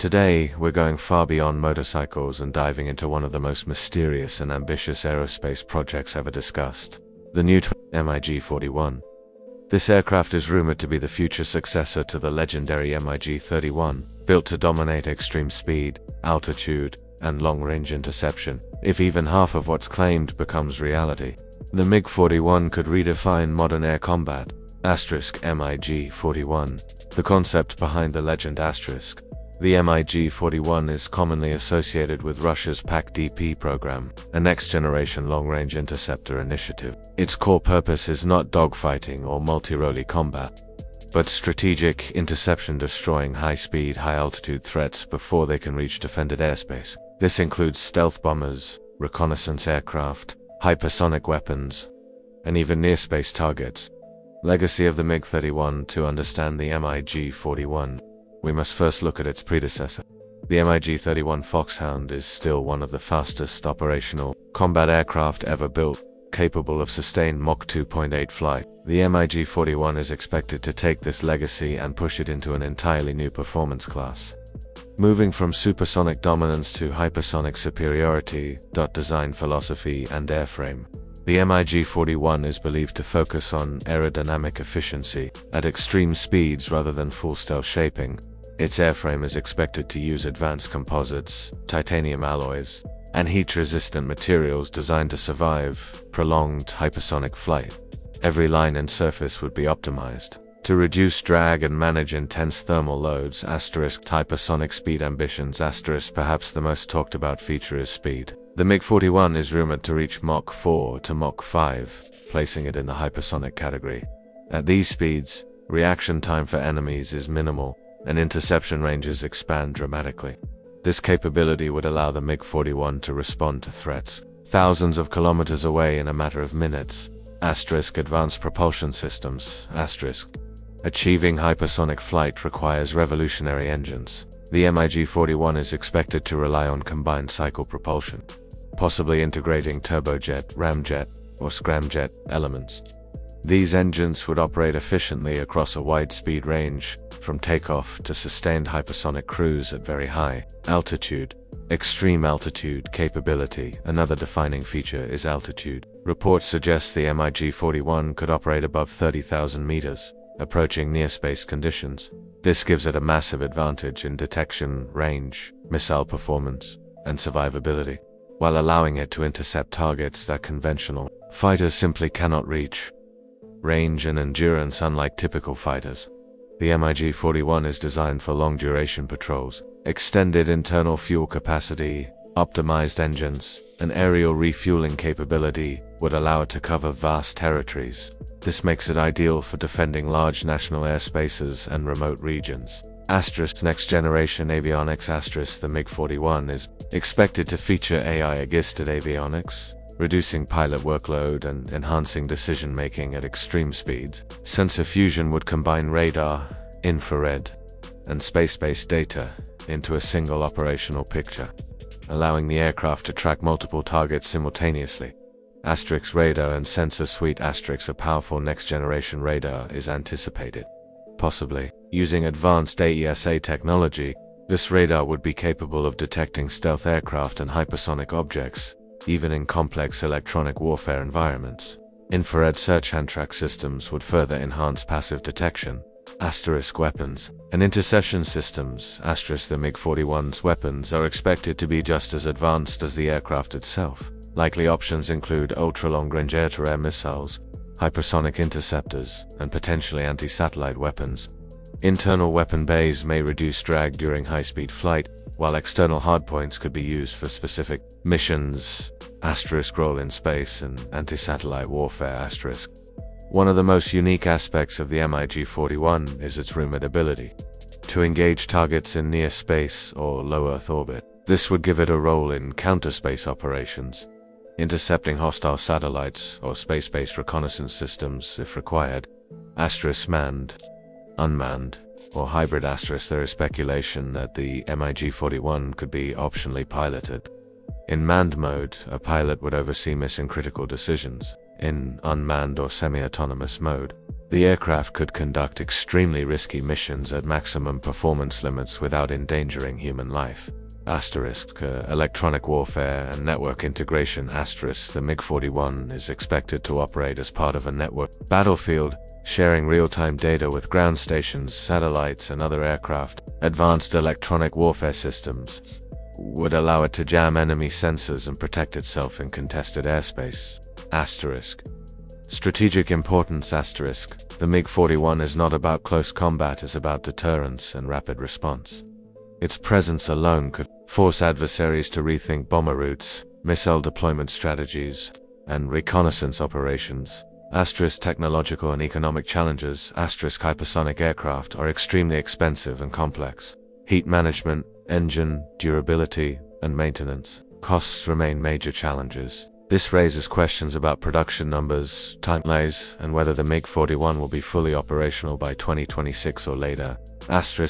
Today, we're going far beyond motorcycles and diving into one of the most mysterious and ambitious aerospace projects ever discussed, the new MiG-41. This aircraft is rumored to be the future successor to the legendary MiG-31, built to dominate extreme speed, altitude, and long-range interception. If even half of what's claimed becomes reality, the MiG-41 could redefine modern air combat. MiG-41. The concept behind the legend *. The MiG-41 is commonly associated with Russia's PAK-DP program, a next-generation long-range interceptor initiative. Its core purpose is not dogfighting or multi-role combat, but strategic interception, destroying high-speed, high-altitude threats before they can reach defended airspace. This includes stealth bombers, reconnaissance aircraft, hypersonic weapons, and even near-space targets. Legacy of the MiG-31. To understand the MiG-41, we must first look at its predecessor. The MiG-31 Foxhound is still one of the fastest operational combat aircraft ever built, capable of sustained Mach 2.8 flight. The MiG-41 is expected to take this legacy and push it into an entirely new performance class, moving from supersonic dominance to hypersonic superiority. Design philosophy and airframe. The MiG-41 is believed to focus on aerodynamic efficiency at extreme speeds rather than full stealth shaping. Its airframe is expected to use advanced composites, titanium alloys, and heat-resistant materials designed to survive prolonged hypersonic flight. Every line and surface would be optimized to reduce drag and manage intense thermal loads. Hypersonic speed ambitions. Perhaps the most talked about feature is speed. The MiG-41 is rumored to reach Mach 4 to Mach 5, placing it in the hypersonic category. At these speeds, reaction time for enemies is minimal, and interception ranges expand dramatically. This capability would allow the MiG-41 to respond to threats thousands of kilometers away in a matter of minutes. Advanced propulsion systems. Achieving hypersonic flight requires revolutionary engines. The MiG-41 is expected to rely on combined cycle propulsion, possibly integrating turbojet, ramjet, or scramjet elements. These engines would operate efficiently across a wide speed range, from takeoff to sustained hypersonic cruise at very high altitude. Extreme altitude capability. Another defining feature is altitude. Reports suggest the MiG-41 could operate above 30,000 meters, approaching near-space conditions. This gives it a massive advantage in detection, range, missile performance, and survivability, while allowing it to intercept targets that conventional fighters simply cannot reach. Range and endurance. Unlike typical fighters, the MiG-41 is designed for long-duration patrols. Extended internal fuel capacity, optimized engines, and aerial refueling capability would allow it to cover vast territories. This makes it ideal for defending large national airspaces and remote regions. Next-generation avionics. The MiG-41 is expected to feature AI-assisted avionics, reducing pilot workload and enhancing decision-making at extreme speeds. Sensor fusion would combine radar, infrared, and space-based data into a single operational picture, allowing the aircraft to track multiple targets simultaneously. Radar and sensor suite. A powerful next-generation radar is anticipated, possibly using advanced AESA technology. This radar would be capable of detecting stealth aircraft and hypersonic objects, even in complex electronic warfare environments. Infrared search and track systems would further enhance passive detection. Weapons and interception systems. The MiG-41's weapons are expected to be just as advanced as the aircraft itself. Likely options include ultra-long-range air-to-air missiles, hypersonic interceptors, and potentially anti-satellite weapons. Internal weapon bays may reduce drag during high-speed flight, while external hardpoints could be used for specific missions. Role in space and anti-satellite warfare. One of the most unique aspects of the MiG-41 is its rumored ability to engage targets in near space or low Earth orbit. This would give it a role in counter-space operations, intercepting hostile satellites or space-based reconnaissance systems if required. Manned, unmanned, or hybrid. There is speculation that the MiG-41 could be optionally piloted. In manned mode, a pilot would oversee mission-critical decisions. In unmanned or semi-autonomous mode, The aircraft could conduct extremely risky missions at maximum performance limits without endangering human life. Electronic warfare and network integration. The MiG-41 is expected to operate as part of a network battlefield, sharing real-time data with ground stations, satellites, and other aircraft. Advanced electronic warfare systems would allow it to jam enemy sensors and protect itself in contested airspace. Strategic importance. The MiG-41 is not about close combat, it's about deterrence and rapid response. Its presence alone could force adversaries to rethink bomber routes, missile deployment strategies, and reconnaissance operations. Technological and economic challenges. Hypersonic aircraft are extremely expensive and complex. Heat management, engine durability, and maintenance costs remain major challenges. This raises questions about production numbers, timelines, and whether the MiG-41 will be fully operational by 2026 or later.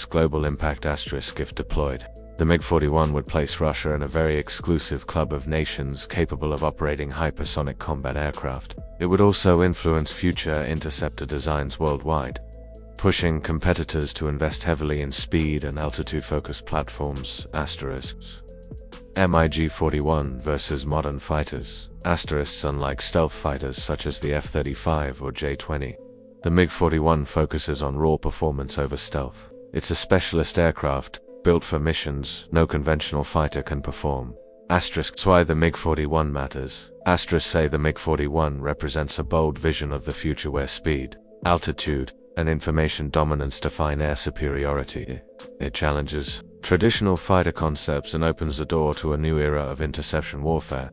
Global impact. If deployed, the MiG-41 would place Russia in a very exclusive club of nations capable of operating hypersonic combat aircraft. It would also influence future interceptor designs worldwide, pushing competitors to invest heavily in speed and altitude-focused platforms. MiG-41 versus modern fighters. Unlike stealth fighters such as the F-35 or J-20, the MiG-41 focuses on raw performance over stealth. It's a specialist aircraft, built for missions no conventional fighter can perform. That's why the MiG-41 matters. Say the MiG-41 represents a bold vision of the future where speed, altitude, and information dominance define air superiority. It challenges traditional fighter concepts and opens the door to a new era of interception warfare.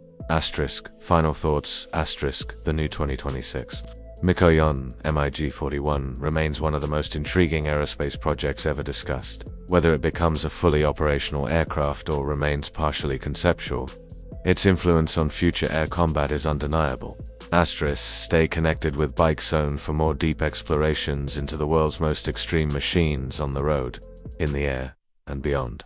Final thoughts. The new 2026 Mikoyan MiG-41 remains one of the most intriguing aerospace projects ever discussed. Whether it becomes a fully operational aircraft or remains partially conceptual, its influence on future air combat is undeniable. Stay connected with Bike Zone for more deep explorations into the world's most extreme machines on the road, in the air, and beyond.